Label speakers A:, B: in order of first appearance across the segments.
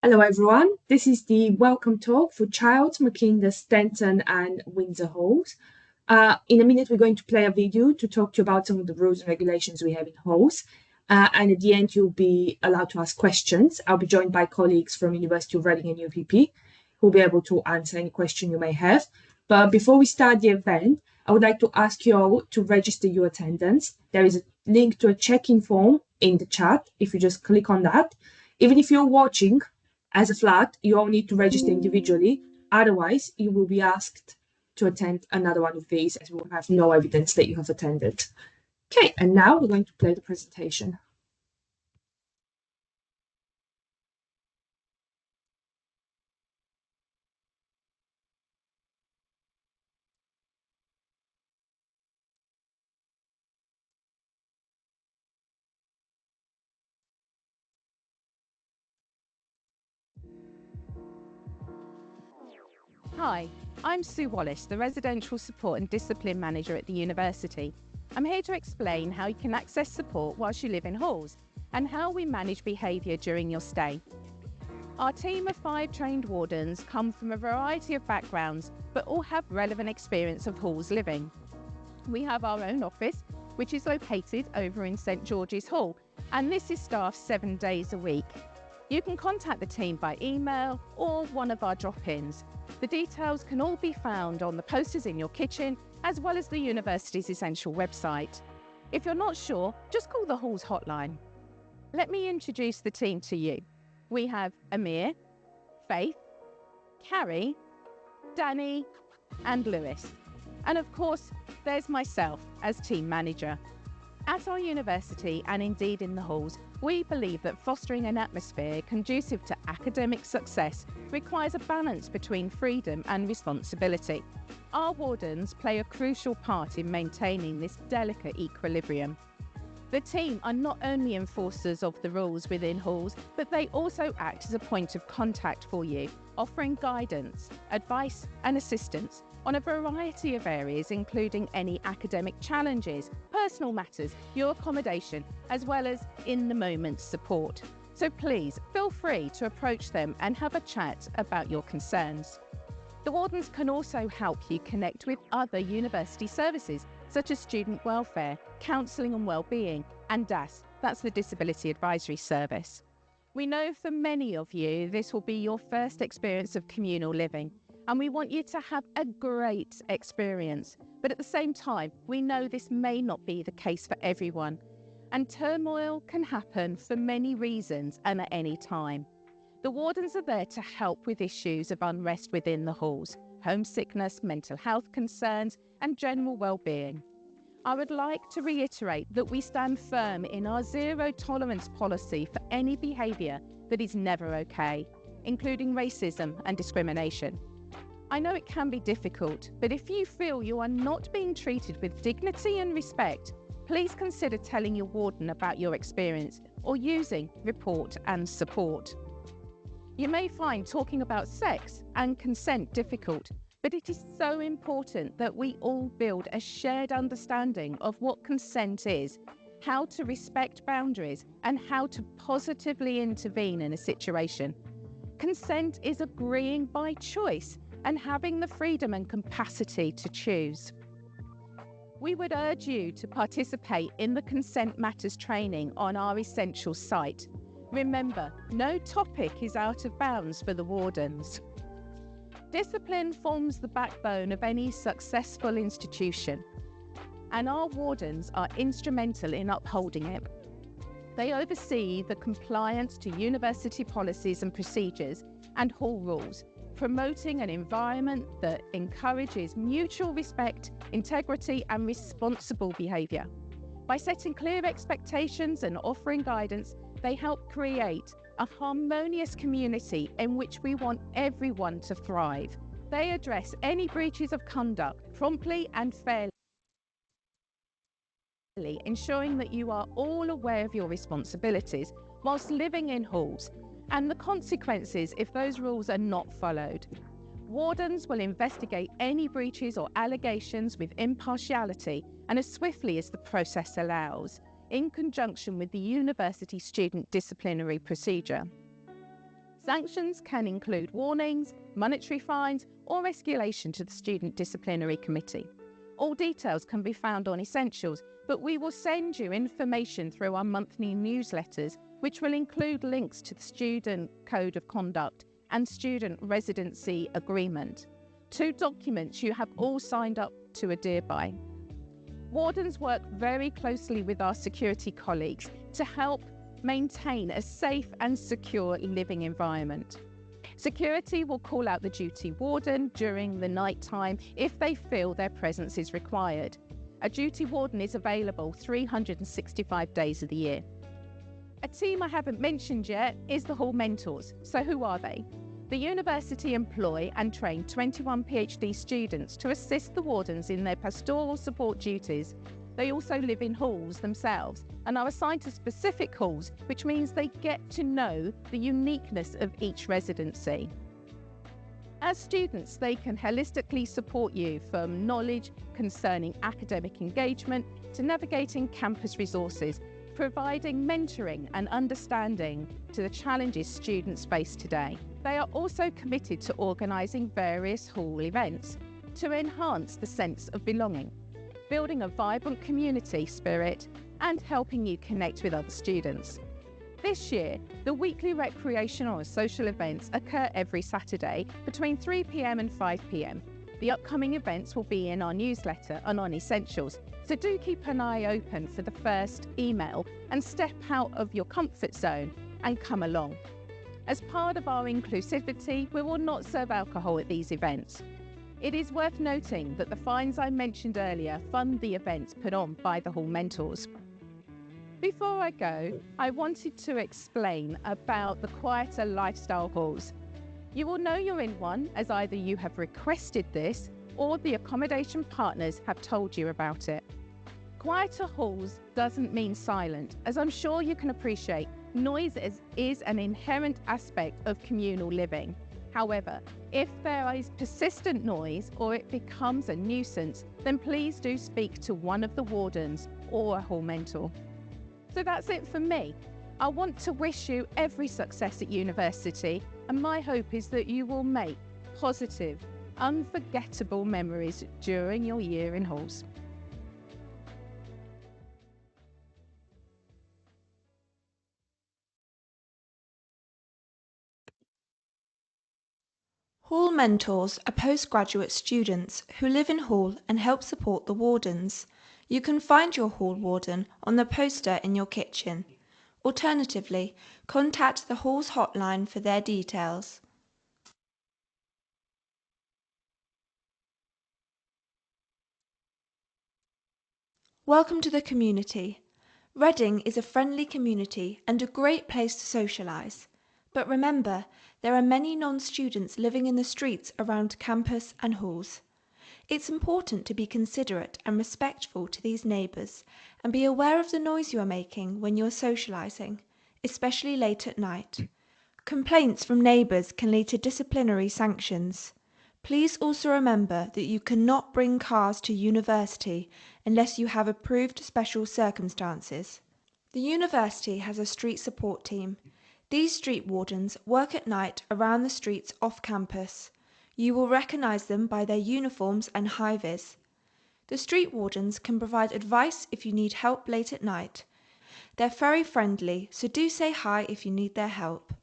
A: Hello, everyone. This is the welcome talk for Child, Mackinder, Stenton, and Windsor halls. In a minute, we're going to play a video to talk to you about some of the rules and regulations we have in halls. And at the end, you'll be allowed to ask questions. I'll be joined by colleagues from University of Reading and UPP who'll be able to answer any question you may have. But before we start the event, I would like to ask you all to register your attendance. There is a link to a check-in form in the chat. If you just click on that, even if you're watching as a flat, you all need to register individually. Otherwise, you will be asked to attend another one of these as we will have no evidence that you have attended. Okay, and now we're going to play the presentation.
B: Hi, I'm Sue Wallace, the Residential Support and Discipline Manager at the university. I'm here to explain how you can access support whilst you live in halls and how we manage behaviour during your stay. Our team of 5 trained wardens come from a variety of backgrounds but all have relevant experience of halls living. We have our own office, which is located over in St George's Hall, and this is staffed 7 days a week. You can contact the team by email or one of our drop-ins. The details can all be found on the posters in your kitchen, as well as the university's essential website. If you're not sure, just call the Halls hotline. Let me introduce the team to you. We have Amir, Faith, Carrie, Danny, and Lewis. And of course, there's myself as team manager. At our university, and indeed in the halls, we believe that fostering an atmosphere conducive to academic success requires a balance between freedom and responsibility. Our wardens play a crucial part in maintaining this delicate equilibrium. The team are not only enforcers of the rules within halls, but they also act as a point of contact for you, offering guidance, advice and assistance on a variety of areas, including any academic challenges, personal matters, your accommodation, as well as in-the-moment support. So please feel free to approach them and have a chat about your concerns. The wardens can also help you connect with other university services, such as student welfare, counselling and wellbeing, and DAS, that's the Disability Advisory Service. We know for many of you this will be your first experience of communal living, and we want you to have a great experience. But at the same time, we know this may not be the case for everyone, and turmoil can happen for many reasons and at any time. The wardens are there to help with issues of unrest within the halls, homesickness, mental health concerns, and general well-being. I would like to reiterate that we stand firm in our zero tolerance policy for any behaviour that is never okay, including racism and discrimination. I know it can be difficult, but if you feel you are not being treated with dignity and respect, please consider telling your warden about your experience or using report and support. You may find talking about sex and consent difficult, but it is so important that we all build a shared understanding of what consent is, how to respect boundaries, and how to positively intervene in a situation. Consent is agreeing by choice and having the freedom and capacity to choose. We would urge you to participate in the Consent Matters training on our Essentials site. Remember, no topic is out of bounds for the wardens. Discipline forms the backbone of any successful institution, and our wardens are instrumental in upholding it. They oversee the compliance to university policies and procedures and hall rules, promoting an environment that encourages mutual respect, integrity, and responsible behaviour. By setting clear expectations and offering guidance, they help create a harmonious community in which we want everyone to thrive. They address any breaches of conduct promptly and fairly, ensuring that you are all aware of your responsibilities whilst living in halls and the consequences if those rules are not followed. Wardens will investigate any breaches or allegations with impartiality and as swiftly as the process allows, in conjunction with the university student disciplinary procedure. Sanctions can include warnings, monetary fines, or escalation to the Student Disciplinary Committee. All details can be found on Essentials, but we will send you information through our monthly newsletters, which will include links to the Student Code of Conduct and Student Residency Agreement, 2 documents you have all signed up to adhere by. Wardens work very closely with our security colleagues to help maintain a safe and secure living environment. Security will call out the duty warden during the night time if they feel their presence is required. A duty warden is available 365 days of the year. A team I haven't mentioned yet is the Hall Mentors. So who are they? The university employ and train 21 PhD students to assist the wardens in their pastoral support duties. They also live in halls themselves and are assigned to specific halls, which means they get to know the uniqueness of each residency. As students, they can holistically support you from knowledge concerning academic engagement to navigating campus resources, providing mentoring and understanding to the challenges students face today. They are also committed to organising various hall events to enhance the sense of belonging, building a vibrant community spirit and helping you connect with other students. This year, the weekly recreational and social events occur every Saturday between 3 p.m. and 5 p.m. The upcoming events will be in our newsletter and on Essentials, so do keep an eye open for the first email and step out of your comfort zone and come along. As part of our inclusivity, we will not serve alcohol at these events. It is worth noting that the fines I mentioned earlier fund the events put on by the Hall Mentors. Before I go, I wanted to explain about the quieter lifestyle halls. You will know you're in one as either you have requested this or the accommodation partners have told you about it. Quieter halls doesn't mean silent, as I'm sure you can appreciate. Noise is an inherent aspect of communal living. However, if there is persistent noise or it becomes a nuisance, then please do speak to one of the wardens or a hall mentor. So that's it from me. I want to wish you every success at university, and my hope is that you will make positive, unforgettable memories during your year in halls.
C: Hall mentors are postgraduate students who live in Hall and help support the wardens. You can find your Hall warden on the poster in your kitchen. Alternatively, contact the Hall's hotline for their details. Welcome to the community. Reading is a friendly community and a great place to socialise. But remember, there are many non-students living in the streets around campus and halls. It's important to be considerate and respectful to these neighbours and be aware of the noise you are making when you are socialising, especially late at night. Complaints from neighbours can lead to disciplinary sanctions. Please also remember that you cannot bring cars to university unless you have approved special circumstances. The university has a street support team. These street wardens work at night around the streets off campus. You will recognise them by their uniforms and high-vis. The street wardens can provide advice if you need help late at night. They're very friendly, so do say hi if you need their help.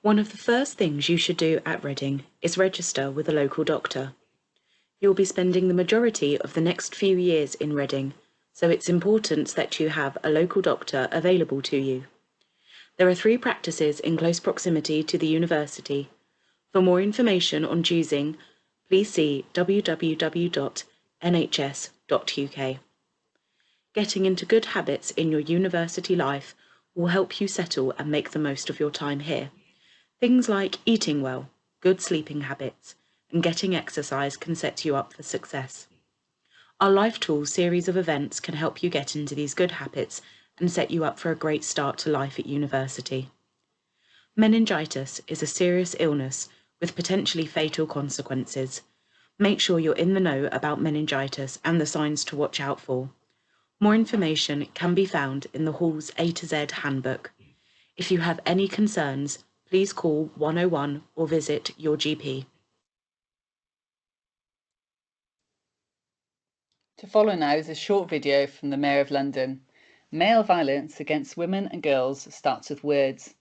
D: One of the first things you should do at Reading is register with a local doctor. You'll be spending the majority of the next few years in Reading, so it's important that you have a local doctor available to you. There are 3 practices in close proximity to the university. For more information on choosing, please see www.nhs.uk. Getting into good habits in your university life will help you settle and make the most of your time here. Things like eating well, good sleeping habits, and getting exercise can set you up for success. Our Life Tools series of events can help you get into these good habits and set you up for a great start to life at university. Meningitis is a serious illness with potentially fatal consequences. Make sure you're in the know about meningitis and the signs to watch out for. More information can be found in the Hall's A to Z handbook. If you have any concerns, please call 101 or visit your GP.
E: To follow now is a short video from the Mayor of London. Male violence against women and girls starts with words.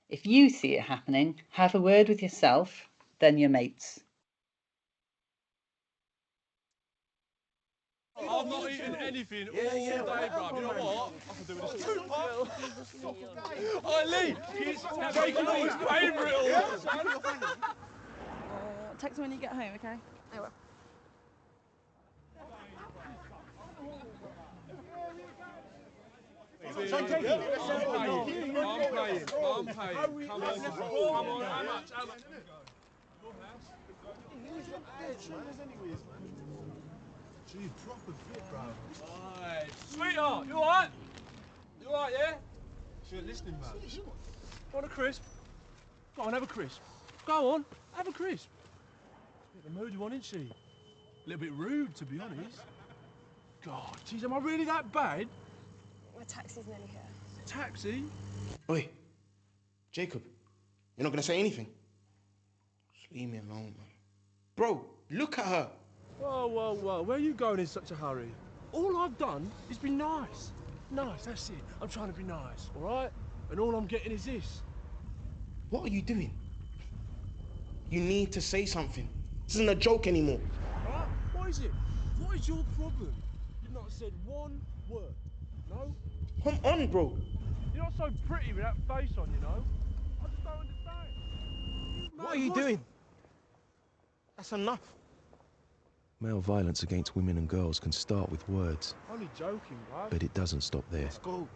E: If you see it happening, have a word with yourself, then your mates.
F: I've not eaten anything all day, bruv. You know what? I can do with this too, Oi, Lee, Jacob always paying for it all.
G: Text me when you get home, okay? I will.
F: I'm paying. Come on, how much? Gee, proper fit, bro. Alright. Sweetheart, you alright? You alright, yeah? She ain't listening, man. Want a crisp? Go on, have a crisp. Go on, have a crisp. Bit of a moody one, isn't she? A little bit rude, to be honest. God, geez, am I really that bad?
G: My taxi's nearly here.
F: Taxi?
H: Oi, Jacob, you're not gonna say anything? Just leave me alone, man. Bro, look at her.
F: Whoa, where are you going in such a hurry? All I've done is be nice. Nice, that's it. I'm trying to be nice, all right? And all I'm getting is this.
H: What are you doing? You need to say something. This isn't a joke anymore.
F: All right? What is it? What is your problem? You've not said one word, no?
H: Come on, bro.
F: You're not so pretty with that face on, you know? I just don't understand.
H: What are you doing? That's enough.
I: Male violence against women and girls can start with words,
F: Only joking, bruv.
I: but it doesn't stop there.
H: Let's go.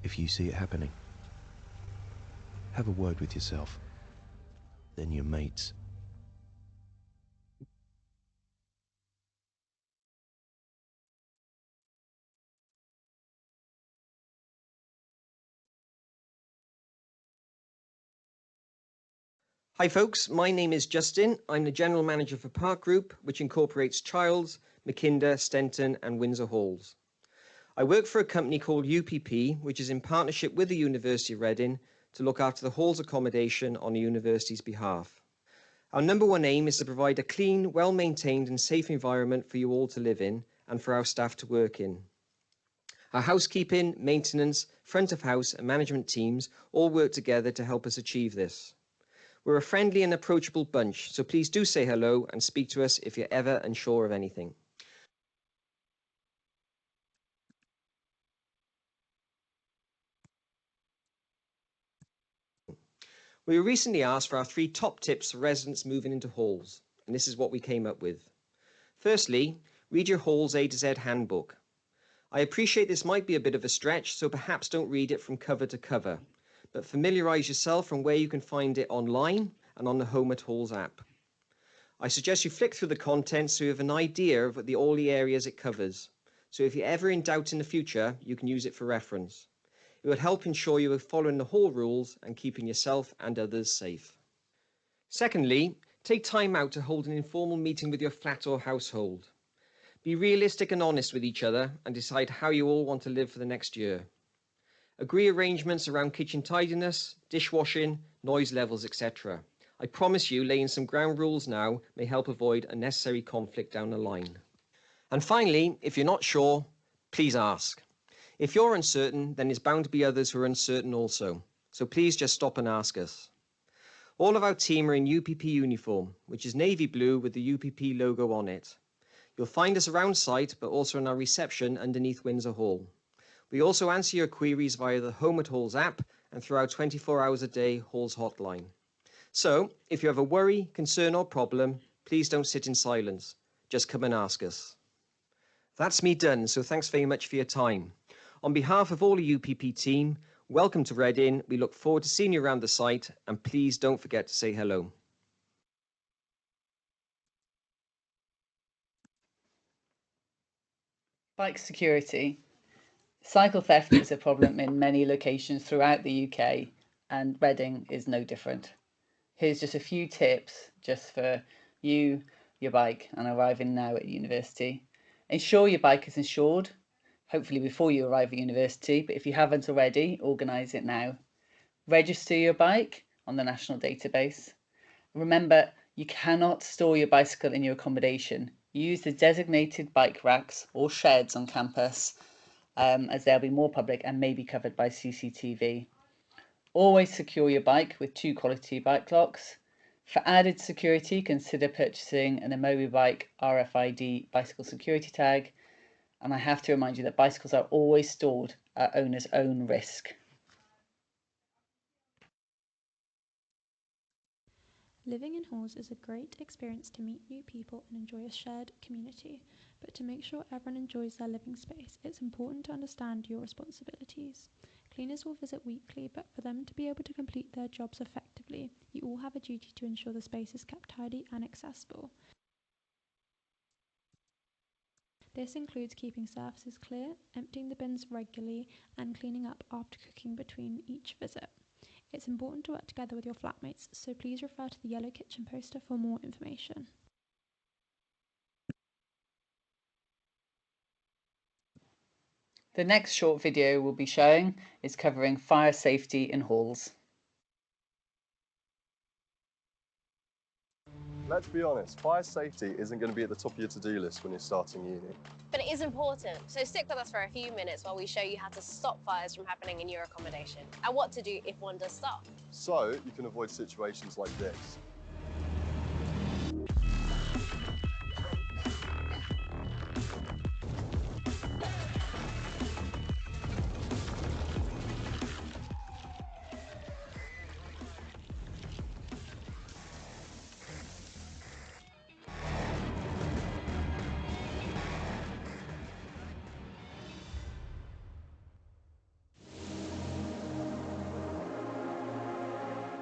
I: If you see it happening, have a word with yourself, then your mates.
J: Hi folks, my name is Justin. I'm the General Manager for Park Group, which incorporates Childs, Mackinder, Stenton and Windsor Halls. I work for a company called UPP, which is in partnership with the University of Reading to look after the Hall's accommodation on the university's behalf. Our number one aim is to provide a clean, well-maintained and safe environment for you all to live in and for our staff to work in. Our housekeeping, maintenance, front of house and management teams all work together to help us achieve this. We're a friendly and approachable bunch, so please do say hello and speak to us if you're ever unsure of anything. We were recently asked for our 3 top tips for residents moving into halls, and this is what we came up with. Firstly, read your Hall's A to Z handbook. I appreciate this might be a bit of a stretch, so perhaps don't read it from cover to cover, but familiarise yourself from where you can find it online and on the Home at Halls app. I suggest you flick through the content so you have an idea of all the areas it covers. So if you're ever in doubt in the future, you can use it for reference. It will help ensure you are following the Hall rules and keeping yourself and others safe. Secondly, take time out to hold an informal meeting with your flat or household. Be realistic and honest with each other and decide how you all want to live for the next year. Agree arrangements around kitchen tidiness, dishwashing, noise levels, etc. I promise you, laying some ground rules now may help avoid unnecessary conflict down the line. And finally, if you're not sure, please ask. If you're uncertain, then there's bound to be others who are uncertain also. So please just stop and ask us. All of our team are in UPP uniform, which is navy blue with the UPP logo on it. You'll find us around site, but also in our reception underneath Windsor Hall. We also answer your queries via the Home at Halls app and through our 24 hours a day Halls hotline. So, if you have a worry, concern or problem, please don't sit in silence. Just come and ask us. That's me done, so thanks very much for your time. On behalf of all the UPP team, welcome to Reading. We look forward to seeing you around the site, and please don't forget to say hello.
E: Bike security. Cycle theft is a problem in many locations throughout the UK, and Reading is no different. Here's just a few tips just for you, your bike and arriving now at university. Ensure your bike is insured, hopefully before you arrive at university, but if you haven't already, organise it now. Register your bike on the national database. Remember, you cannot store your bicycle in your accommodation. Use the designated bike racks or sheds on campus, as they'll be more public and may be covered by CCTV. Always secure your bike with 2 quality bike locks. For added security, consider purchasing an Amobibike RFID bicycle security tag. And I have to remind you that bicycles are always stored at owner's own risk.
K: Living in halls is a great experience to meet new people and enjoy a shared community, but to make sure everyone enjoys their living space, it's important to understand your responsibilities. Cleaners will visit weekly, but for them to be able to complete their jobs effectively, you all have a duty to ensure the space is kept tidy and accessible. This includes keeping surfaces clear, emptying the bins regularly, and cleaning up after cooking between each visit. It's important to work together with your flatmates, so please refer to the yellow kitchen poster for more information.
E: The next short video we'll be showing is covering fire safety in halls.
L: Let's be honest, fire safety isn't going to be at the top of your to-do list when you're starting uni.
M: But it is important, so stick with us for a few minutes while we show you how to stop fires from happening in your accommodation and what to do if one does start.
L: So you can avoid situations like this.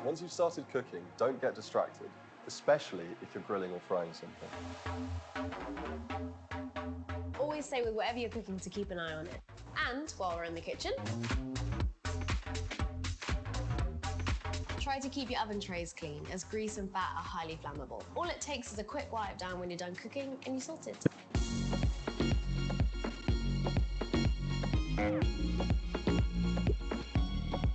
L: Once you've started cooking, don't get distracted, especially if you're grilling or frying something.
M: Always stay with whatever you're cooking to keep an eye on it. And while we're in the kitchen, try to keep your oven trays clean, as grease and fat are highly flammable. All it takes is a quick wipe down when you're done cooking and you're sorted.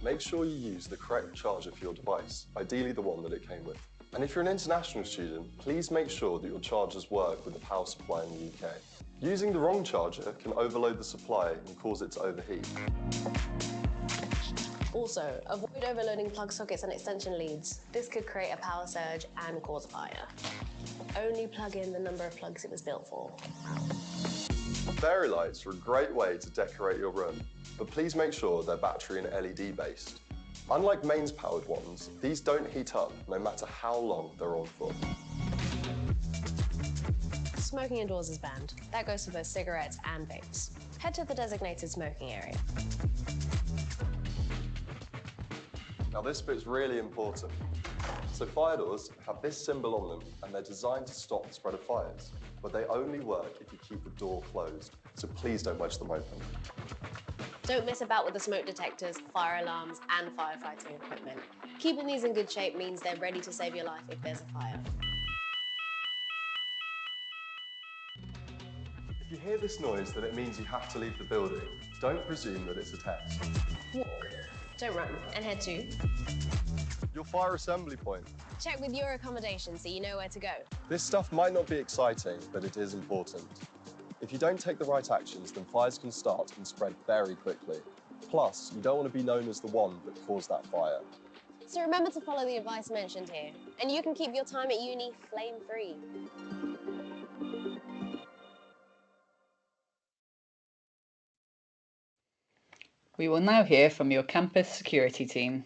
L: Make sure you use the correct charger for your device, ideally the one that it came with. And if you're an international student, please make sure that your chargers work with the power supply in the UK. Using the wrong charger can overload the supply and cause it to overheat.
M: Also, avoid overloading plug sockets and extension leads. This could create a power surge and cause a fire. Only plug in the number of plugs it was built for.
L: Fairy lights are a great way to decorate your room, but please make sure they're battery and LED based. Unlike mains powered ones, these don't heat up no matter how long they're on for.
M: Smoking indoors is banned. That goes for both cigarettes and vapes. Head to the designated smoking area.
L: Now this bit's really important. So fire doors have this symbol on them and they're designed to stop the spread of fires, but they only work if you keep the door closed, so please don't wedge them open.
M: Don't mess about with the smoke detectors, fire alarms and firefighting equipment. Keeping these in good shape means they're ready to save your life if there's a fire.
L: If you hear this noise, then it means you have to leave the building. Don't presume that it's a test.
M: Walk, don't run, and head to
L: your fire assembly point.
M: Check with your accommodation so you know where to go.
L: This stuff might not be exciting, but it is important. If you don't take the right actions, then fires can start and spread very quickly. Plus, you don't want to be known as the one that caused that fire.
M: So remember to follow the advice mentioned here, and you can keep your time at uni flame-free.
E: We will now hear from your campus security team.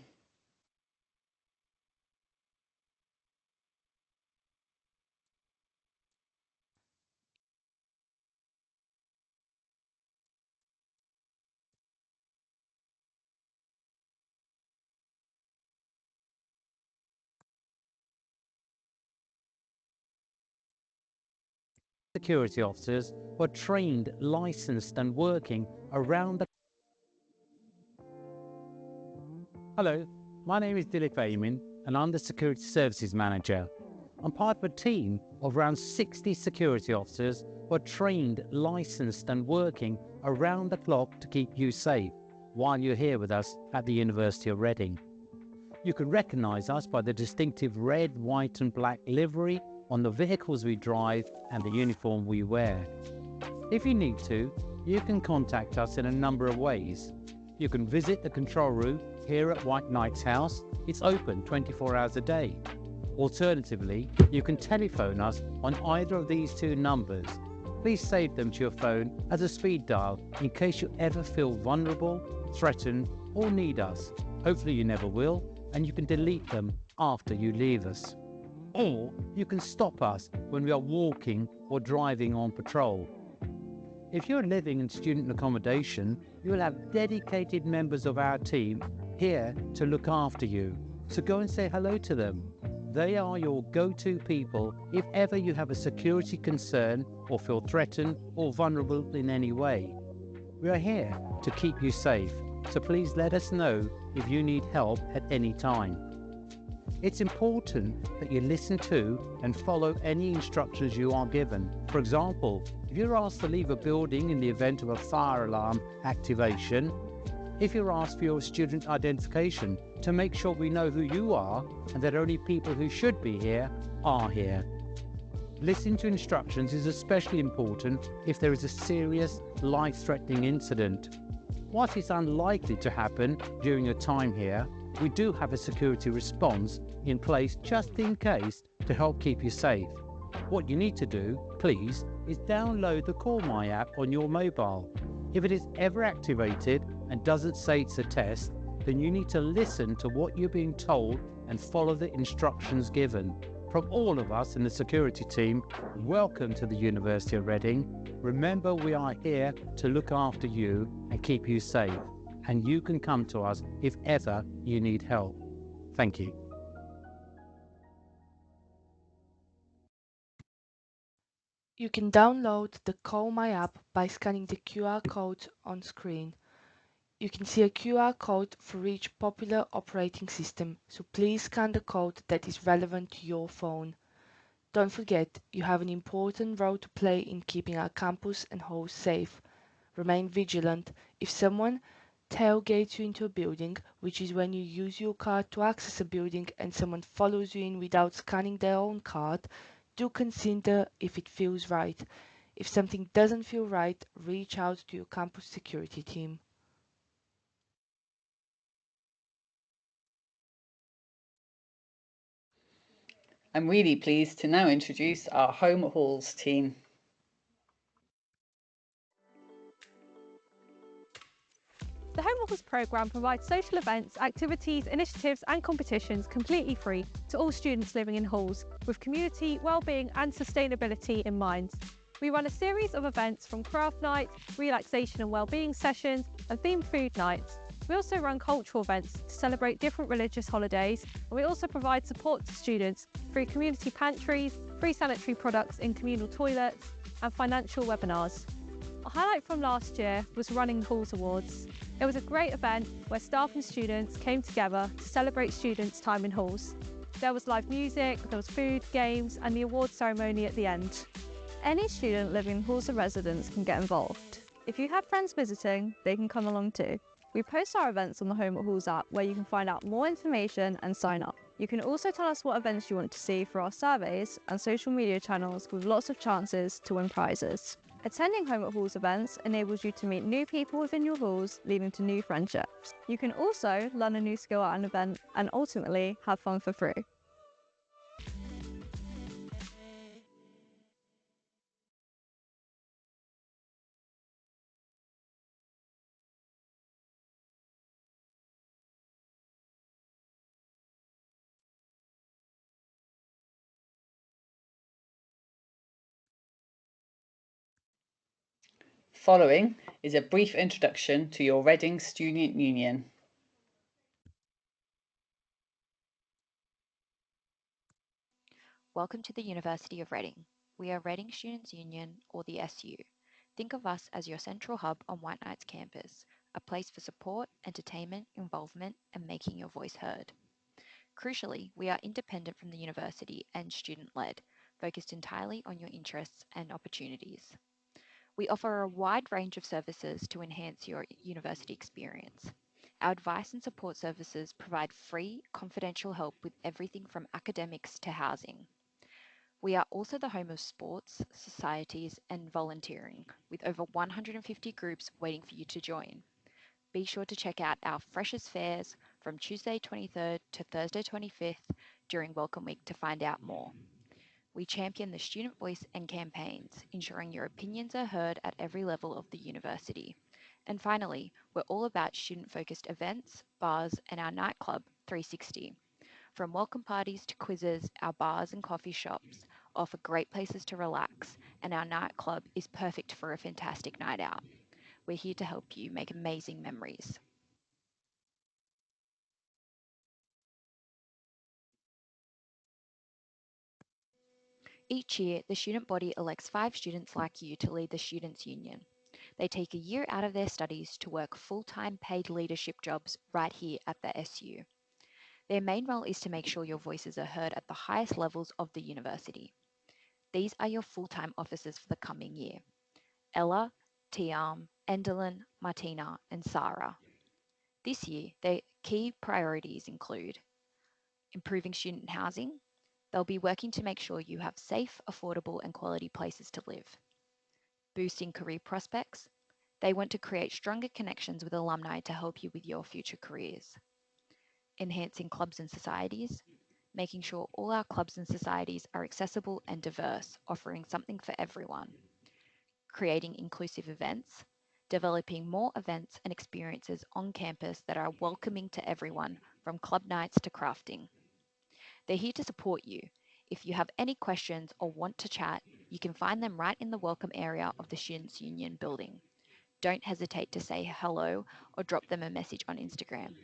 N: Security officers were trained, licensed and working around the... Hello, my name is Dilip Ayman and I'm the Security Services Manager. I'm part of a team of around 60 security officers who are trained, licensed and working around the clock to keep you safe while you're here with us at the University of Reading. You can recognise us by the distinctive red, white and black livery on the vehicles we drive and the uniform we wear. If you need to, you can contact us in a number of ways. You can visit the control room here at White Knight's house. It's open 24 hours a day. Alternatively, you can telephone us on either of these two numbers. Please save them to your phone as a speed dial in case you ever feel vulnerable, threatened or need us. Hopefully you never will, and you can delete them after you leave us. Or you can stop us when we are walking or driving on patrol. If you're living in student accommodation, you will have dedicated members of our team here to look after you. So go and say hello to them. They are your go-to people if ever you have a security concern or feel threatened or vulnerable in any way. We are here to keep you safe, so please let us know if you need help at any time. It's important that you listen to and follow any instructions you are given. For example, if you're asked to leave a building in the event of a fire alarm activation, if you're asked for your student identification to make sure we know who you are and that only people who should be here are here. Listening to instructions is especially important if there is a serious, life-threatening incident. Whilst it's unlikely to happen during your time here, we do have a security response in place just in case to help keep you safe. What you need to do, please, is download the Call My app on your mobile. If it is ever activated and doesn't say it's a test, then you need to listen to what you're being told and follow the instructions given. From all of us in the security team, welcome to the University of Reading. Remember, we are here to look after you and keep you safe. And you can come to us if ever you need help. Thank you.
O: You can download the Call My app by scanning the QR code on screen. You can see a QR code for each popular operating system, so please scan the code that is relevant to your phone. Don't forget, you have an important role to play in keeping our campus and halls safe. Remain vigilant. If someone tailgates you into a building, which is when you use your card to access a building and someone follows you in without scanning their own card, do consider if it feels right. If something doesn't feel right, reach out to your campus security team.
E: I'm really pleased to now introduce our Home Halls team.
P: The Home Halls programme provides social events, activities, initiatives and competitions completely free to all students living in halls, with community, wellbeing and sustainability in mind. We run a series of events from craft nights, relaxation and wellbeing sessions and themed food nights. We also run cultural events to celebrate different religious holidays, and we also provide support to students through community pantries, free sanitary products in communal toilets and financial webinars. A highlight from last year was running the Halls Awards. It was a great event where staff and students came together to celebrate students' time in halls. There was live music, there was food, games and the award ceremony at the end. Any student living in halls or residence can get involved. If you have friends visiting, they can come along too. We post our events on the Home at Halls app where you can find out more information and sign up. You can also tell us what events you want to see for our surveys and social media channels with lots of chances to win prizes. Attending Home at Halls events enables you to meet new people within your halls, leading to new friendships. You can also learn a new skill at an event and ultimately have fun for free.
E: Following is a brief introduction to your Reading Student Union.
Q: Welcome to the University of Reading. We are Reading Students' Union, or the SU. Think of us as your central hub on White Knight's campus, a place for support, entertainment, involvement, and making your voice heard. Crucially, we are independent from the university and student-led. focused entirely on your interests and opportunities. We offer a wide range of services to enhance your university experience. Our advice and support services provide free, confidential help with everything from academics to housing. We are also the home of sports, societies, and volunteering, with over 150 groups waiting for you to join. Be sure to check out our Freshers Fairs from Tuesday 23rd to Thursday 25th during Welcome Week to find out more. We champion the student voice and campaigns, ensuring your opinions are heard at every level of the university. And finally, we're all about student-focused events, bars, and our nightclub, 360. From welcome parties to quizzes, our bars and coffee shops offer great places to relax, and our nightclub is perfect for a fantastic night out. We're here to help you make amazing memories. Each year, the student body elects 5 students like you to lead the Students' Union. They take a year out of their studies to work full-time paid leadership jobs right here at the SU. Their main role is to make sure your voices are heard at the highest levels of the university. These are your full-time officers for the coming year: Ella, Tiam, Endelin, Martina, and Sarah. This year, their key priorities include improving student housing. They'll be working to make sure you have safe, affordable, and quality places to live. Boosting career prospects. They want to create stronger connections with alumni to help you with your future careers. Enhancing clubs and societies. Making sure all our clubs and societies are accessible and diverse, offering something for everyone. Creating inclusive events. Developing more events and experiences on campus that are welcoming to everyone, from club nights to crafting. They're here to support you. If you have any questions or want to chat, you can find them right in the welcome area of the Students' Union building. Don't hesitate to say hello or drop them a message on Instagram.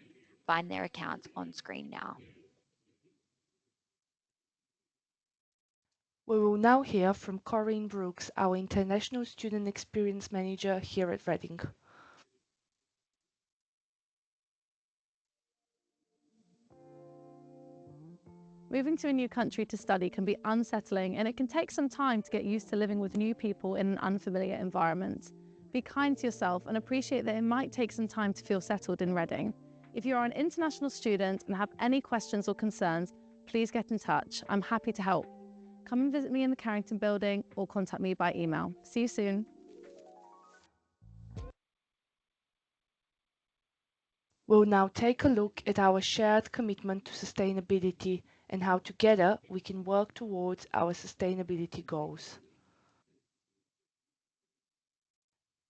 Q: Find their accounts on screen now.
O: We will now hear from Corinne Brooks, our International Student Experience Manager here at Reading.
P: Moving to a new country to study can be unsettling, and it can take some time to get used to living with new people in an unfamiliar environment. Be kind to yourself and appreciate that it might take some time to feel settled in Reading. If you are an international student and have any questions or concerns, please get in touch. I'm happy to help. Come and visit me in the Carrington building or contact me by email. See you soon.
O: We'll now take a look at our shared commitment to sustainability and how together we can work towards our sustainability goals.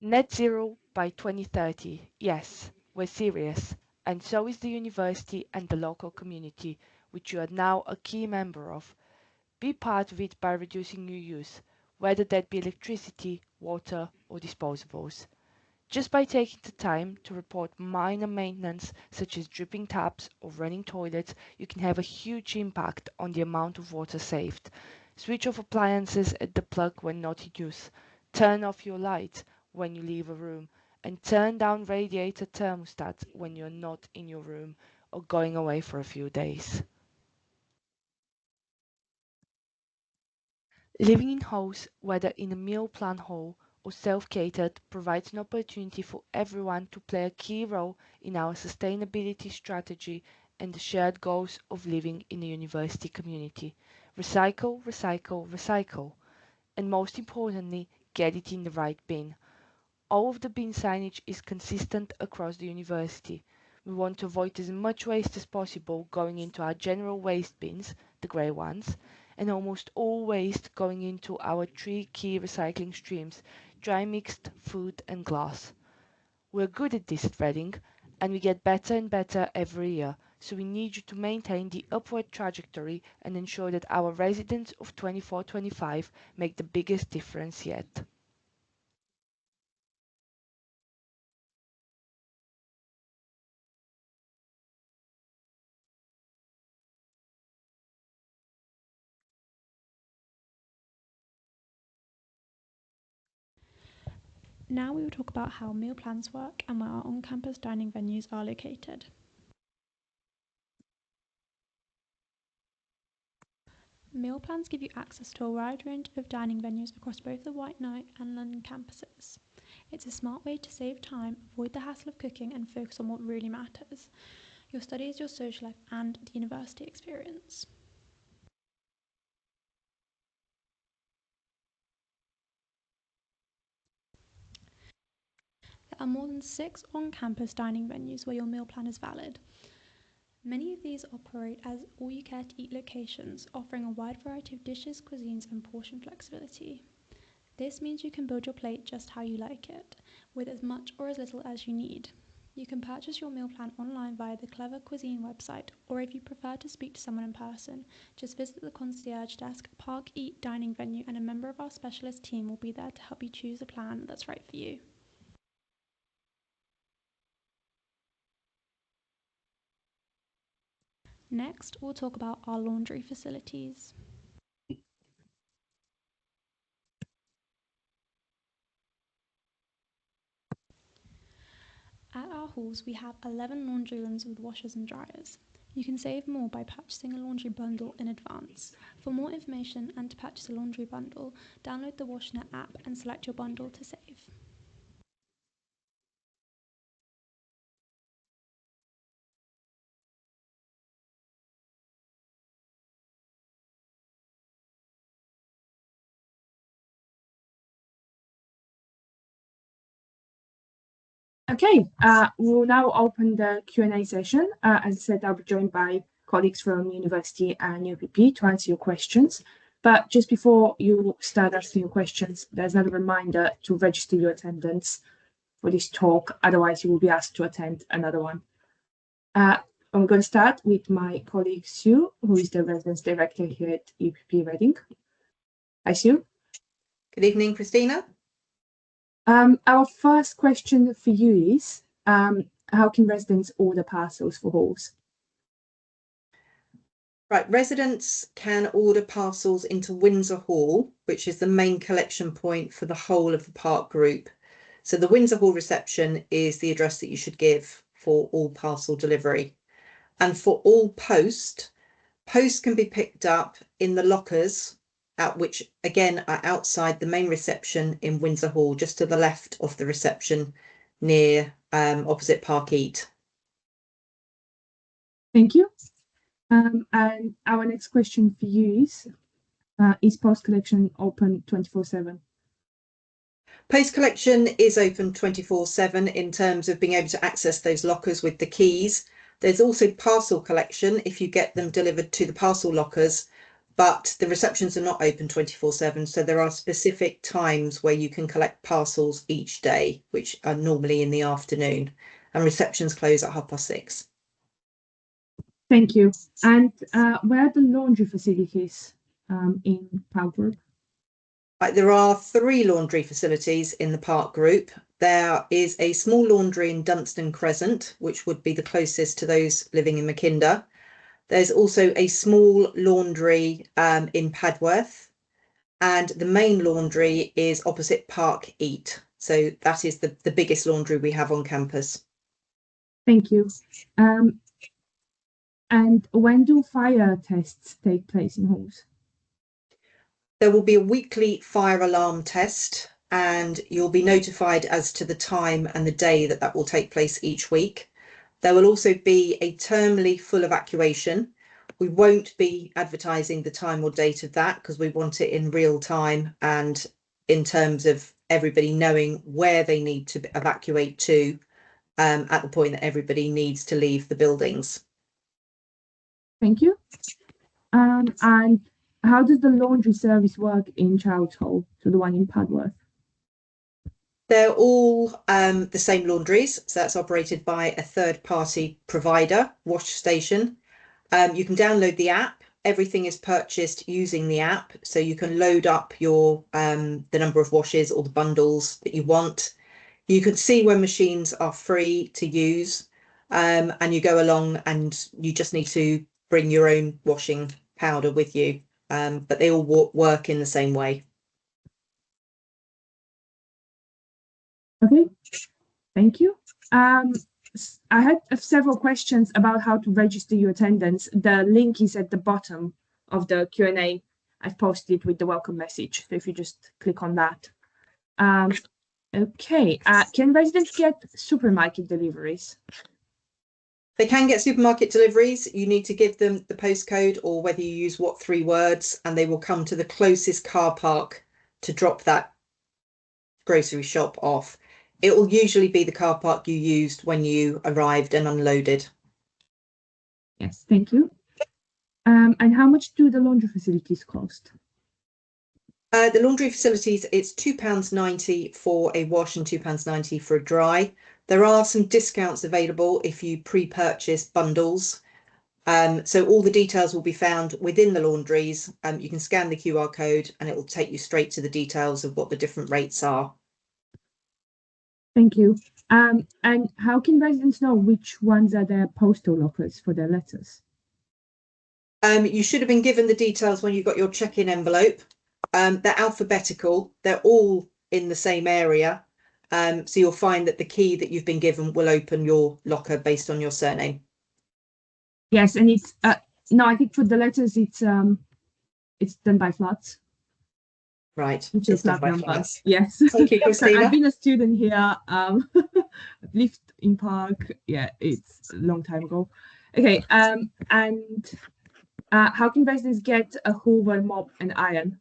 O: Net zero by 2030. Yes, we're serious. And so is the university and the local community, which you are now a key member of. Be part of it by reducing your use, whether that be electricity, water, or disposables. Just by taking the time to report minor maintenance such as dripping taps or running toilets, you can have a huge impact on the amount of water saved. Switch off appliances at the plug when not in use. Turn off your lights when you leave a room. And turn down radiator thermostats when you're not in your room or going away for a few days. Living in halls, whether in a meal plan hall or self-catered, provides an opportunity for everyone to play a key role in our sustainability strategy and the shared goals of living in a university community. Recycle, recycle, recycle. And most importantly, get it in the right bin. All of the bin signage is consistent across the university. We want to avoid as much waste as possible going into our general waste bins, the grey ones, and almost all waste going into our 3 key recycling streams: dry mixed, food and glass. We're good at this at Reading, and we get better and better every year, so we need you to maintain the upward trajectory and ensure that our residents of 24-25 make the biggest difference yet.
K: Now we will talk about how meal plans work and where our on-campus dining venues are located. Meal plans give you access to a wide range of dining venues across both the White Knight and London campuses. It's a smart way to save time, avoid the hassle of cooking, and focus on what really matters: your studies, your social life, and the university experience. There are more than 6 on-campus dining venues where your meal plan is valid. Many of these operate as all-you-care-to-eat locations, offering a wide variety of dishes, cuisines, and portion flexibility. This means you can build your plate just how you like it, with as much or as little as you need. You can purchase your meal plan online via the Clever Cuisine website, or if you prefer to speak to someone in person, just visit the concierge desk, Park Eat dining venue, and a member of our specialist team will be there to help you choose a plan that's right for you. Next, we'll talk about our laundry facilities. At our halls, we have 11 laundry rooms with washers and dryers. You can save more by purchasing a laundry bundle in advance. For more information and to purchase a laundry bundle, download the WashNet app and select your bundle to save.
A: Okay, we'll now open the Q&A session. As I said, I'll be joined by colleagues from university and UPP to answer your questions. But just before you start asking your questions, there's another reminder to register your attendance for this talk. Otherwise, you will be asked to attend another one. I'm going to start with my colleague Sue, who is the residence director here at UPP Reading. Hi, Sue.
R: Good evening, Christina.
A: Our first question for you is, how can residents order parcels for halls?
R: Right, residents can order parcels into Windsor Hall, which is the main collection point for the whole of the park group. So the Windsor Hall reception is the address that you should give for all parcel delivery. And for all post can be picked up in the lockers, which again are outside the main reception in Windsor Hall, just to the left of the reception near opposite Park Eat.
A: Thank you. And our next question for you is post collection open 24/7?
R: Post collection is open 24/7 in terms of being able to access those lockers with the keys. There's also parcel collection if you get them delivered to the parcel lockers, but the receptions are not open 24/7. So there are specific times where you can collect parcels each day, which are normally in the afternoon, and receptions close at 6:30.
A: Thank you. And where are the laundry facilities in Park Group?
R: There are 3 laundry facilities in the park group. There is a small laundry in Dunstan Crescent, which would be the closest to those living in Mackinder. There's also a small laundry in Padworth, and the main laundry is opposite Park Eat. So that is the biggest laundry we have on campus.
A: Thank you. And when do fire tests take place in halls?
R: There will be a weekly fire alarm test, and you'll be notified as to the time and the day that will take place each week. There will also be a termly full evacuation. We won't be advertising the time or date of that because we want it in real time and in terms of everybody knowing where they need to evacuate to at the point that everybody needs to leave the buildings.
A: Thank you. And how does the laundry service work in Child's Hall, so the one in Padworth?
R: They're all the same laundries, so that's operated by a third-party provider, Wash Station. You can download the app. Everything is purchased using the app, so you can load up your the number of washes or the bundles that you want. You can see when machines are free to use, and you go along and you just need to bring your own washing powder with you, but they all work in the same way.
A: Okay, thank you. I had several questions about how to register your attendance. The link is at the bottom of the Q&A, I've posted it with the welcome message. So if you just click on that. Okay, can residents get supermarket deliveries?
R: They can get supermarket deliveries. You need to give them the postcode or whether you use what 3 words, and they will come to the closest car park to drop that grocery shop off. It will usually be the car park you used when you arrived and unloaded.
A: Yes, thank you. And how much do the laundry facilities cost?
R: The laundry facilities, it's £2.90 for a wash and £2.90 for a dry. There are some discounts available if you pre-purchase bundles. So all the details will be found within the laundries. You can scan the QR code and it will take you straight to the details of what the different rates are.
A: Thank you. And how can residents know which ones are their postal lockers for their letters?
R: You should have been given the details when you got your check-in envelope. They're alphabetical. They're all in the same area. So you'll find that the key that you've been given will open your locker based on your surname.
A: Yes, and it's no, I think for the letters it's done by flats.
R: Right,
A: which is flat number.
R: Flats.
A: Yes.
R: Thank you, Christina.
A: I've been a student here. I've lived in Park. Yeah, it's a long time ago. Okay. And how can residents get a Hoover, mop, and iron?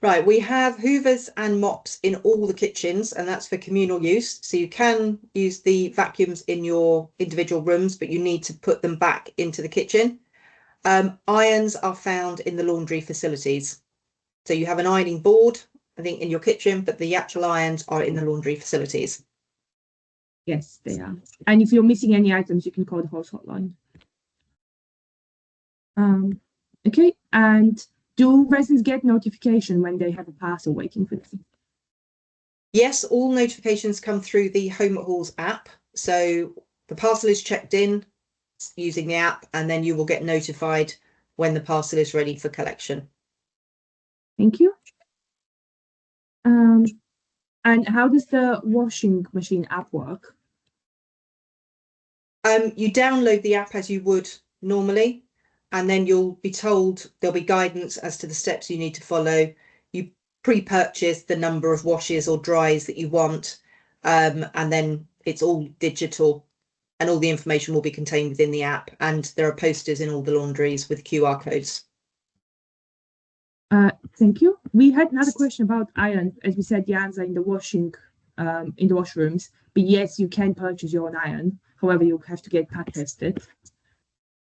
R: Right, we have hoovers and mops in all the kitchens, and that's for communal use. So you can use the vacuums in your individual rooms, but you need to put them back into the kitchen. Irons are found in the laundry facilities. So you have an ironing board, I think, in your kitchen, but the actual irons are in the laundry facilities.
A: Yes, they are. And if you're missing any items, you can call the house hotline. Okay, and do residents get notification when they have a parcel waiting for them?
R: Yes, all notifications come through the Home at Halls app. So the parcel is checked in using the app, and then you will get notified when the parcel is ready for collection.
A: Thank you. And how does the washing machine app work?
R: You download the app as you would normally, and then you'll be told there'll be guidance as to the steps you need to follow. You pre-purchase the number of washes or dries that you want, and then it's all digital, and all the information will be contained within the app. And there are posters in all the laundries with QR codes.
A: Thank you. We had another question about irons. As we said, the irons are in the washing, in the washrooms. But yes, you can purchase your own iron. However, you have to get pack tested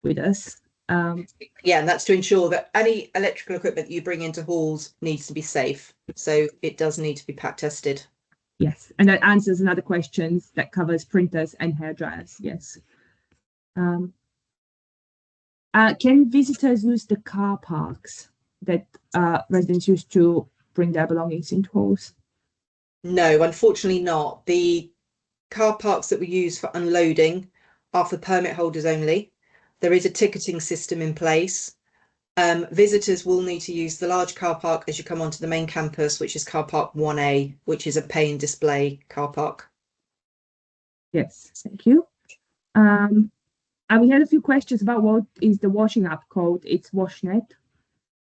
A: with us.
R: Yeah, and that's to ensure that any electrical equipment you bring into halls needs to be safe. So it does need to be pack tested.
A: Yes, and that answers another question that covers printers and hairdryers. Yes. Can visitors use the car parks that residents use to bring their belongings into halls?
R: No, unfortunately not. The car parks that we use for unloading are for permit holders only. There is a ticketing system in place. Visitors will need to use the large car park as you come onto the main campus, which is car park 1A, which is a pay and display car park.
A: Yes, thank you. And we had a few questions about what is the washing app called. It's WashNet.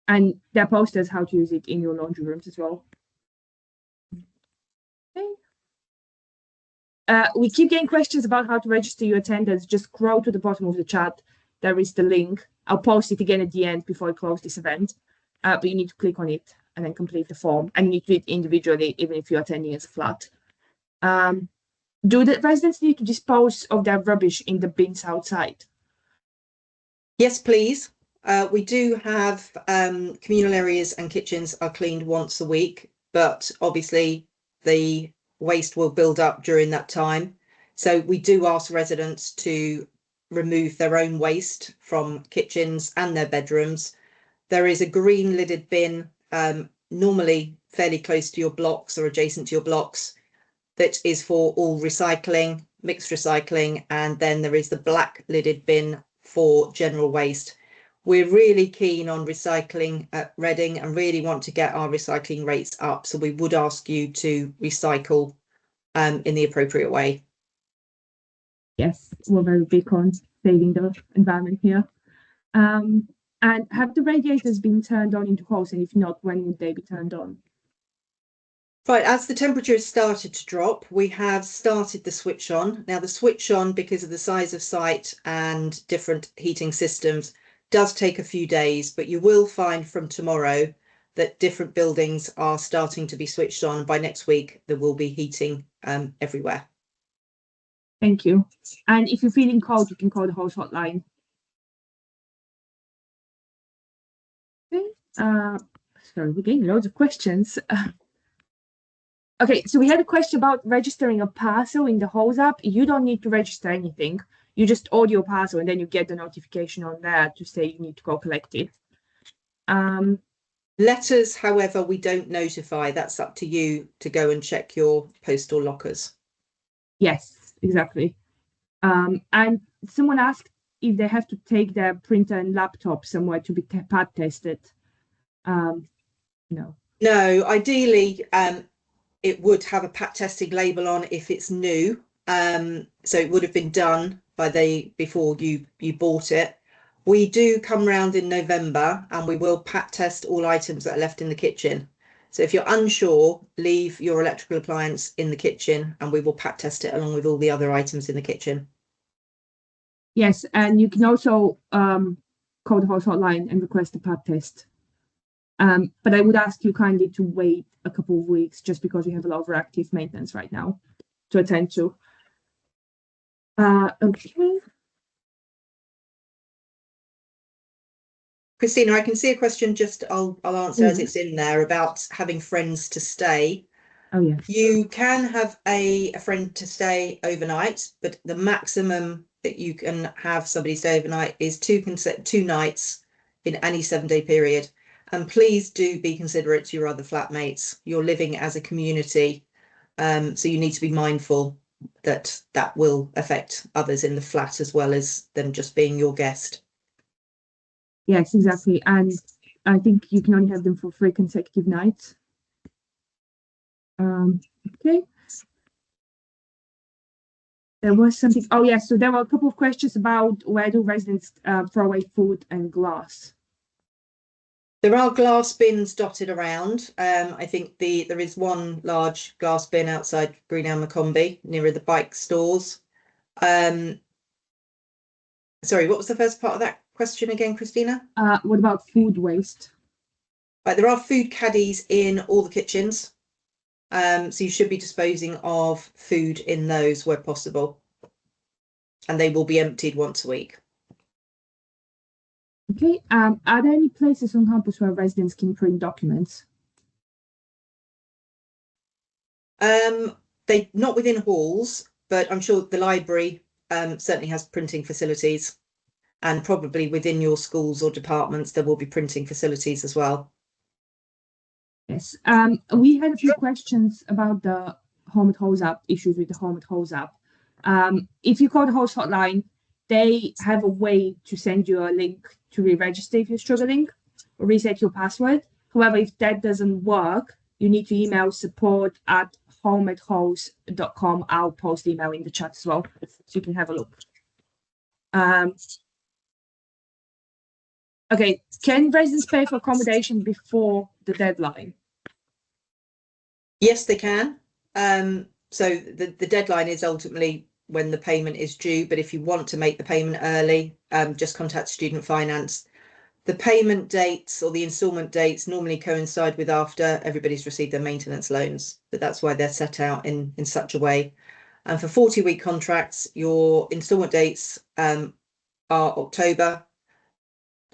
A: And there are posters how to use it in your laundry rooms as well. Okay. We keep getting questions about how to register your attendance. Just scroll to the bottom of the chat. There is the link. I'll post it again at the end before I close this event. But you need to click on it and then complete the form. And you need to do it individually, even if you're attending as a flat. Do the residents need to dispose of their rubbish in the bins outside?
R: Yes, please. We do have communal areas and kitchens are cleaned once a week, but obviously the waste will build up during that time. So we do ask residents to remove their own waste from kitchens and their bedrooms. There is a green lidded bin, normally fairly close to your blocks or adjacent to your blocks, that is for all recycling, mixed recycling, and then there is the black lidded bin for general waste. We're really keen on recycling at Reading and really want to get our recycling rates up. So we would ask you to recycle in the appropriate way.
A: Yes, we're very big on saving the environment here. And And have the radiators been turned on into halls? And if not, when would they be turned on?
R: Right, as the temperature has started to drop, we have started the switch on. Now the switch on, because of the size of site and different heating systems, does take a few days, but you will find from tomorrow that different buildings are starting to be switched on. By next week, there will be heating everywhere.
A: Thank you. And if you're feeling cold, you can call the host hotline. Okay. Sorry, we're getting loads of questions. Okay, so we had a question about registering a parcel in the Holes app. You don't need to register anything. You just order your parcel and then you get the notification on there to say you need to go collect it.
R: Letters, however, we don't notify. That's up to you to go and check your postal lockers.
A: Yes, exactly. And someone asked if they have to take their printer and laptop somewhere to be pad tested. No.
R: No, ideally, it would have a pat testing label on if it's new. So it would have been done before you bought it. We do come round in November and we will pat test all items that are left in the kitchen. So if you're unsure, leave your electrical appliance in the kitchen and we will pat test it along with all the other items in the kitchen.
A: Yes, and you can also call the host hotline and request a pad test. But I would ask you kindly to wait a couple of weeks just because we have a lot of reactive maintenance right now to attend to. Okay.
R: Christina, I can see a question, I'll answer as it's in there, about having friends to stay.
A: Oh, yes.
R: You can have a friend to stay overnight, but the maximum that you can have somebody stay overnight is two nights in any 7-day period. And please do be considerate to your other flatmates. You're living as a community, so you need to be mindful that will affect others in the flat as well as them just being your guest.
A: Yes, exactly. And I think you can only have them for 3 consecutive nights. Okay. There was something. Oh, yes. So there were a couple of questions about where do residents throw away food and glass.
R: There are glass bins dotted around. I think there is one large glass bin outside Greenhow Macombi nearer the bike stores. Sorry, what was the first part of that question again, Christina?
A: What about food waste?
R: Right, there are food caddies in all the kitchens. So you should be disposing of food in those where possible. And they will be emptied once a week.
A: Okay. Are there any places on campus where residents can print documents?
R: They not within halls, but I'm sure the library certainly has printing facilities. And probably within your schools or departments, there will be printing facilities as well.
A: Yes. We had a few questions about the Home at Hose app, issues with the Home at Hose app. If you call the host hotline, they have a way to send you a link to re-register if you're struggling or reset your password. However, if that doesn't work, you need to email support@homeathose.com. I'll post the email in the chat as well, so you can have a look. Okay, can residents pay for accommodation before the deadline?
R: Yes, they can. So the deadline is ultimately when the payment is due, but if you want to make the payment early, just contact Student Finance. The payment dates or the instalment dates normally coincide with after everybody's received their maintenance loans, but that's why they're set out in such a way. And for 40-week contracts, your instalment dates are October,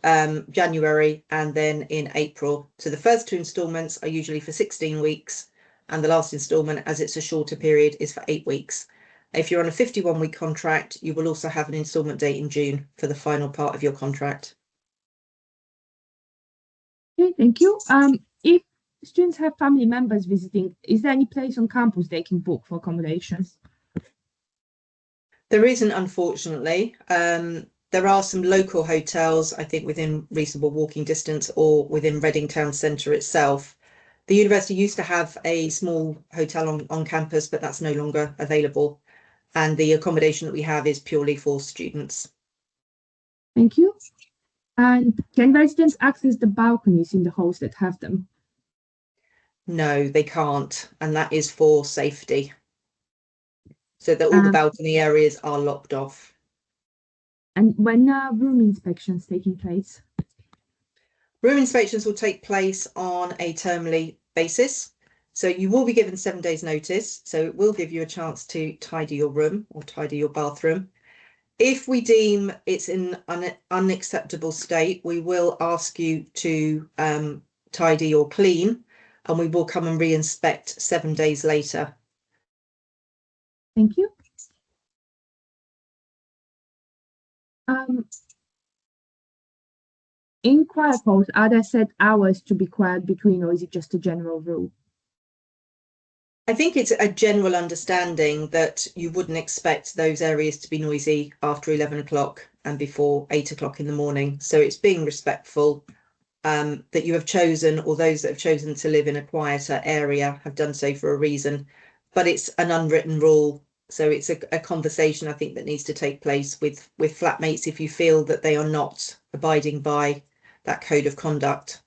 R: January, and then in April. So the first 2 instalments are usually for 16 weeks, and the last instalment, as it's a shorter period, is for 8 weeks. If you're on a 51-week contract, you will also have an instalment date in June for the final part of your contract.
A: Okay, thank you. If students have family members visiting, is there any place on campus they can book for accommodations?
R: There isn't, unfortunately. There are some local hotels, I think, within reasonable walking distance or within Reading Town Centre itself. The university used to have a small hotel on campus, but that's no longer available. And the accommodation that we have is purely for students.
A: Thank you. And can residents access the balconies in the halls that have them?
R: No, they can't, and that is for safety. So that all the balcony areas are locked off.
A: And when are room inspections taking place?
R: Room inspections will take place on a termly basis. So you will be given 7 days notice. So it will give you a chance to tidy your room or tidy your bathroom. If we deem it's in an unacceptable state, we will ask you to tidy or clean, and we will come and re-inspect 7 days later.
A: Thank you. In quiet halls, are there set hours to be quiet between, or is it just a general rule?
R: I think it's a general understanding that you wouldn't expect those areas to be noisy after 11 o'clock and before 8 o'clock in the morning. So it's being respectful that you have chosen, or those that have chosen to live in a quieter area have done so for a reason. But it's an unwritten rule. So it's a conversation, I think, that needs to take place with flatmates if you feel that they are not abiding by that code of conduct.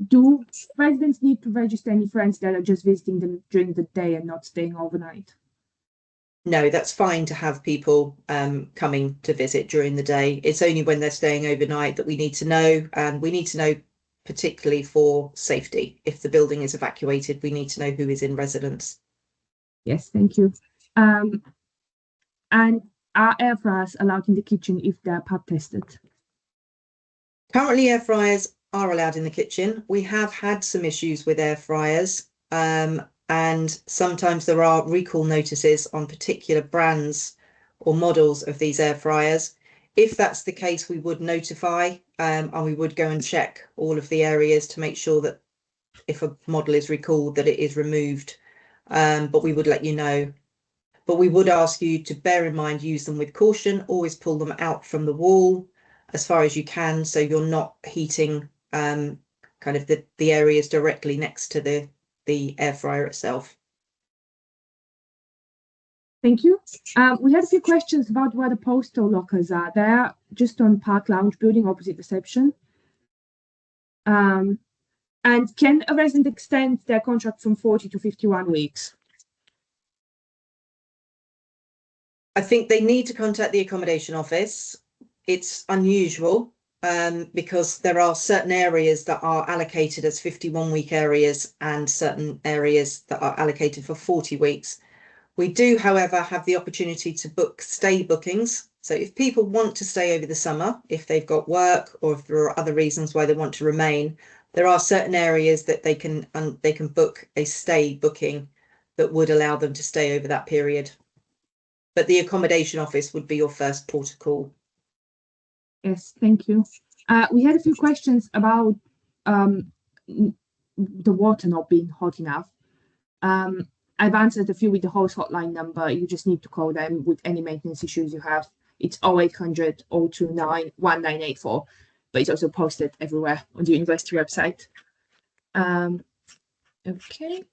A: Do residents need to register any friends that are just visiting them during the day and not staying overnight?
R: No, that's fine to have people coming to visit during the day. It's only when they're staying overnight that we need to know, and we need to know particularly for safety. If the building is evacuated, we need to know who is in residence.
A: Yes, thank you. And are air fryers allowed in the kitchen if they're pub tested?
R: Currently, air fryers are allowed in the kitchen. We have had some issues with air fryers, and sometimes there are recall notices on particular brands or models of these air fryers. If that's the case, we would notify, and we would go and check all of the areas to make sure that if a model is recalled, that it is removed. But we would let you know. But we would ask you to bear in mind, use them with caution, always pull them out from the wall as far as you can, so you're not heating kind of the areas directly next to the air fryer itself.
A: Thank you. We had a few questions about where the postal lockers are. They're just on Park Lounge building opposite reception. And can a resident extend their contract from 40 to 51 weeks?
R: I think they need to contact the accommodation office. It's unusual because there are certain areas that are allocated as 51-week areas and certain areas that are allocated for 40 weeks. We do, however, have the opportunity to book stay bookings. So if people want to stay over the summer, if they've got work or if there are other reasons why they want to remain, there are certain areas that they can book a stay booking that would allow them to stay over that period. But the accommodation office would be your first port of call.
A: Yes, thank you. We had a few questions about the water not being hot enough. I've answered a few with the host hotline number. You just need to call them with any maintenance issues you have. It's 0800 029 1984, but it's also posted everywhere on the university website. Okay.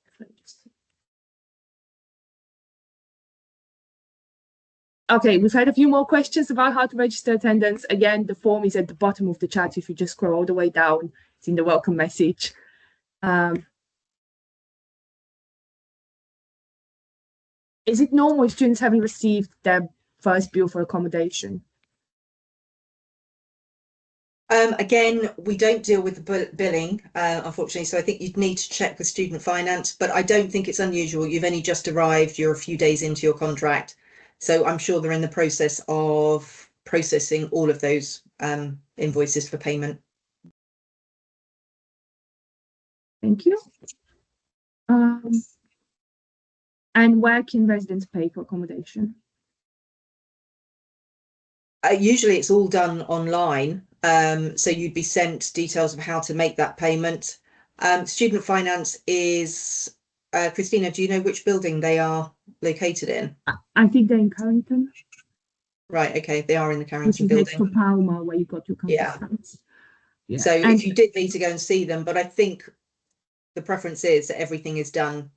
A: Okay, we've had a few more questions about how to register attendance. Again, the form is at the bottom of the chat. If you just scroll all the way down, it's in the welcome message. Is it normal if students haven't received their first bill for accommodation?
R: Again, we don't deal with the billing, unfortunately, so I think you'd need to check with student finance, but I don't think it's unusual. You've only just arrived, you're a few days into your contract, so I'm sure they're in the process of processing all of those invoices for payment.
A: Thank you. And where can residents pay for accommodation?
R: Usually it's all done online, so you'd be sent details of how to make that payment. Student finance is, Christina, do you know which building they are located in?
A: I think they're in Carrington.
R: Right, okay, they are in the Carrington
A: which is
R: building.
A: next to Palmer, where you got your campus.
R: Yeah. So if you did need to go and see them, but I think the preference is that everything is done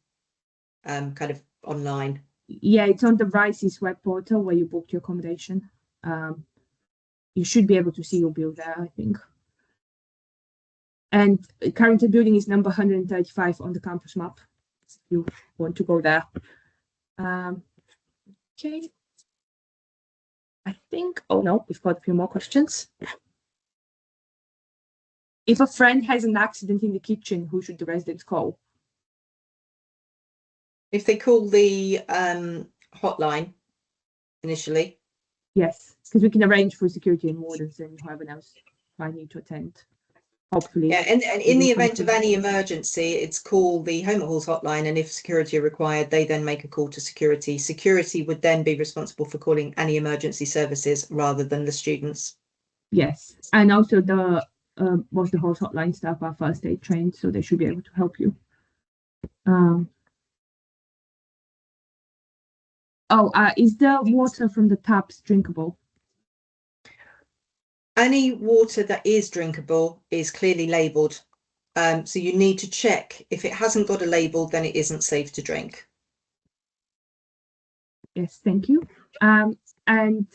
R: kind of online.
A: Yeah, it's on the Rice's web portal where you booked your accommodation. You should be able to see your bill there, I think. And current building is number 135 on the campus map, if you want to go there. Okay. I think, oh no, we've got a few more questions. If a friend has an accident in the kitchen, who should the residents call?
R: If they call the hotline initially.
A: Yes, because we can arrange for security and wardens and whoever else might need to attend. Hopefully.
R: Yeah, and in the event of any emergency, it's call the home at halls hotline, and if security are required, they then make a call to security. Security would then be responsible for calling any emergency services rather than the students.
A: Yes, and also the most of the halls hotline staff are first aid trained, so they should be able to help you. Is the water from the taps drinkable?
R: Any water that is drinkable is clearly labelled. So you need to check. If it hasn't got a label, then it isn't safe to drink.
A: Yes, thank you. And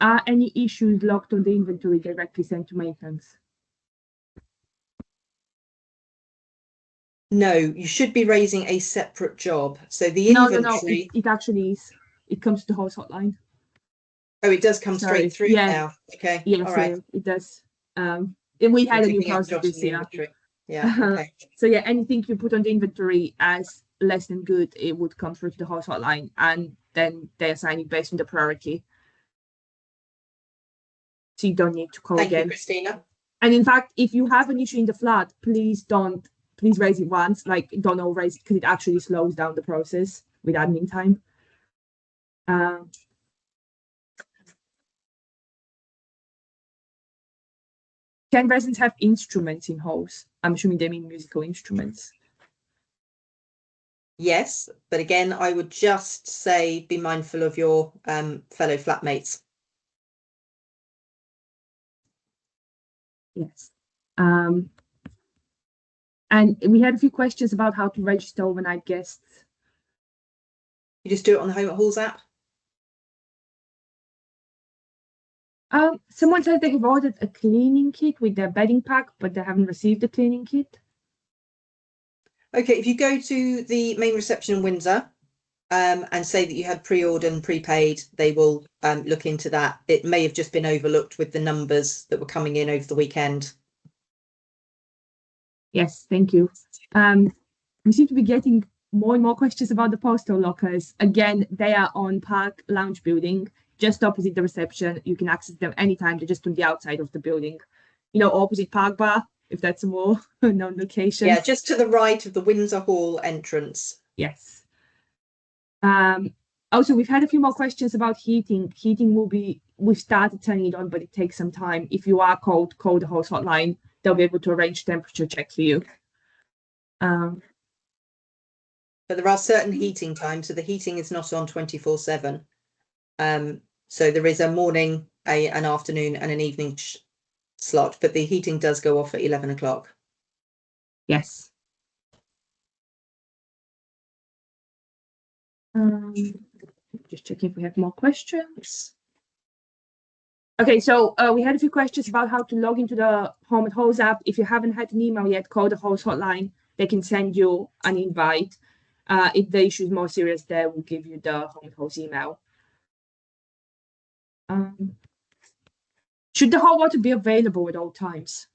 A: are any issues logged on the inventory directly sent to maintenance?
R: No, you should be raising a separate job. So the inventory.
A: No, it actually is. It comes to the halls hotline.
R: Oh, it does come straight through now. Okay.
A: Yes,
R: all right.
A: It does. And we had a new process this year.
R: Yeah. Okay.
A: So yeah, anything you put on the inventory as less than good, it would come through to the halls hotline, and then they assign it based on the priority. So you don't need to call again.
R: Thank you, Christina.
A: And in fact, if you have an issue in the flood, please raise it once. Like, don't all raise it, because it actually slows down the process with admin time. Can residents have instruments in halls? I'm assuming they mean musical instruments.
R: Yes, but again, I would just say be mindful of your fellow flatmates.
A: Yes. And we had a few questions about how to register overnight guests.
R: You just do it on the Home at Halls app?
A: Someone said they have ordered a cleaning kit with their bedding pack, but they haven't received the cleaning kit.
R: Okay, if you go to the main reception in Windsor and say that you had pre-ordered and prepaid, they will look into that. It may have just been overlooked with the numbers that were coming in over the weekend.
A: Yes, thank you. We seem to be getting more and more questions about the postal lockers. Again, they are on Park Lounge building, just opposite the reception. You can access them anytime. They're just on the outside of the building, opposite Park Bar, if that's a more known location.
R: Yeah, just to the right of the Windsor Hall entrance.
A: Yes. Also, we've had a few more questions about heating. We've started turning it on, but it takes some time. If you are cold, call the host hotline. They'll be able to arrange temperature check for you.
R: But there are certain heating times, so the heating is not on 24/7. So there is a morning, an afternoon, and an evening slot, but the heating does go off at 11 o'clock.
A: Yes. Just checking if we have more questions. Okay, so we had a few questions about how to log into the Home at Halls app. If you haven't had an email yet, call the Halls hotline. They can send you an invite. If the issue is more serious, they will give you the Home at Halls email. Should the hot water be available at all times?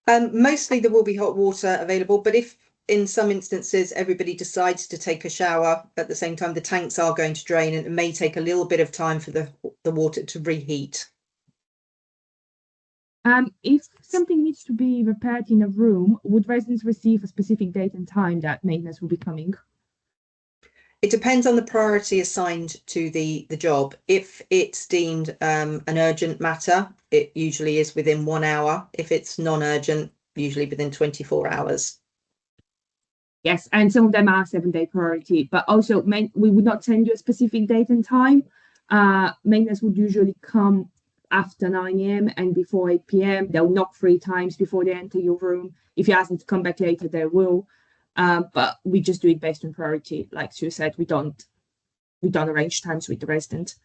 R: Mostly there will be hot water available, but if in some instances everybody decides to take a shower at the same time, the tanks are going to drain, and it may take a little bit of time for the water to reheat.
A: If something needs to be repaired in a room, would residents receive a specific date and time that maintenance will be coming?
R: It depends on the priority assigned to the job. If it's deemed an urgent matter, it usually is within 1 hour. If it's non-urgent, usually within 24 hours.
A: Yes, and some of them are 7-day priority, but also we would not send you a specific date and time. Maintenance would usually come after 9 a.m. and before 8 p.m. They'll knock 3 times before they enter your room. If you ask them to come back later, they will. But we just do it based on priority. Like Sue said, we don't arrange times with the resident.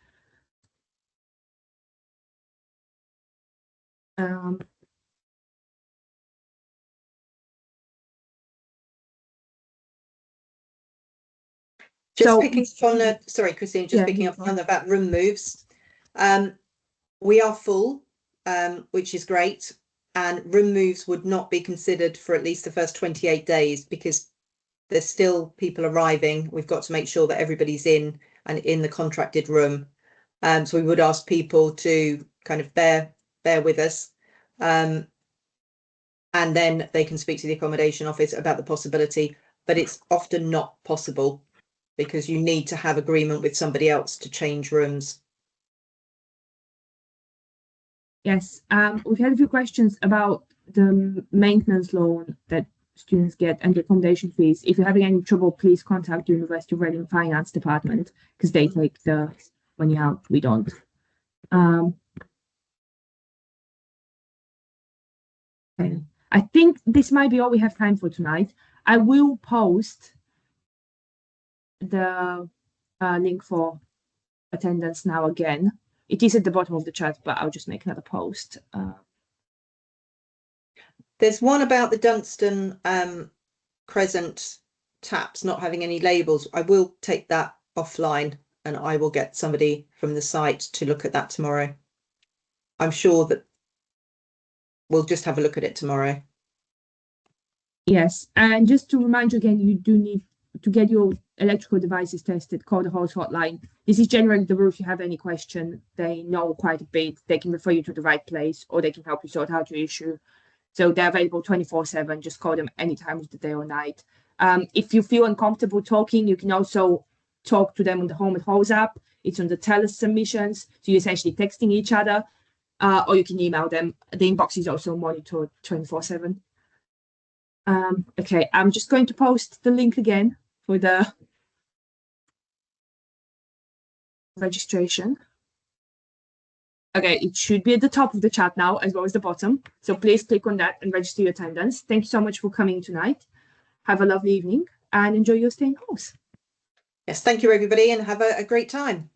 R: Picking up on, sorry, Christine, picking up on about room moves. We are full, which is great, and room moves would not be considered for at least the first 28 days because there's still people arriving. We've got to make sure that everybody's in and in the contracted room. So we would ask people to kind of bear with us. And then they can speak to the accommodation office about the possibility, but it's often not possible because you need to have agreement with somebody else to change rooms.
A: Yes, we've had a few questions about the maintenance loan that students get and the accommodation fees. If you're having any trouble, please contact the University of Reading Finance Department because they take the money out. We don't. Okay. I think this might be all we have time for tonight. I will post the link for attendance now again. It is at the bottom of the chat, but I'll just make another post.
R: There's one about the Dunstan Crescent taps not having any labels. I will take that offline and I will get somebody from the site to look at that tomorrow. I'm sure that we'll just have a look at it tomorrow.
A: Yes, and just to remind you again, you do need to get your electrical devices tested, call the host hotline. This is generally the rule. If you have any question, they know quite a bit. They can refer you to the right place or they can help you sort out your issue. So they're available 24/7. Just call them any time of the day or night. If you feel uncomfortable talking, you can also talk to them on the Home at Hose app. It's on the TELUS submissions. So you're essentially texting each other, or you can email them. The inbox is also monitored 24/7. Okay, I'm just going to post the link again for the registration. Okay, it should be at the top of the chat now as well as the bottom. So please click on that and register your attendance. Thank you so much for coming tonight. Have a lovely evening and enjoy your stay in house.
R: Yes, thank you everybody and have a great time.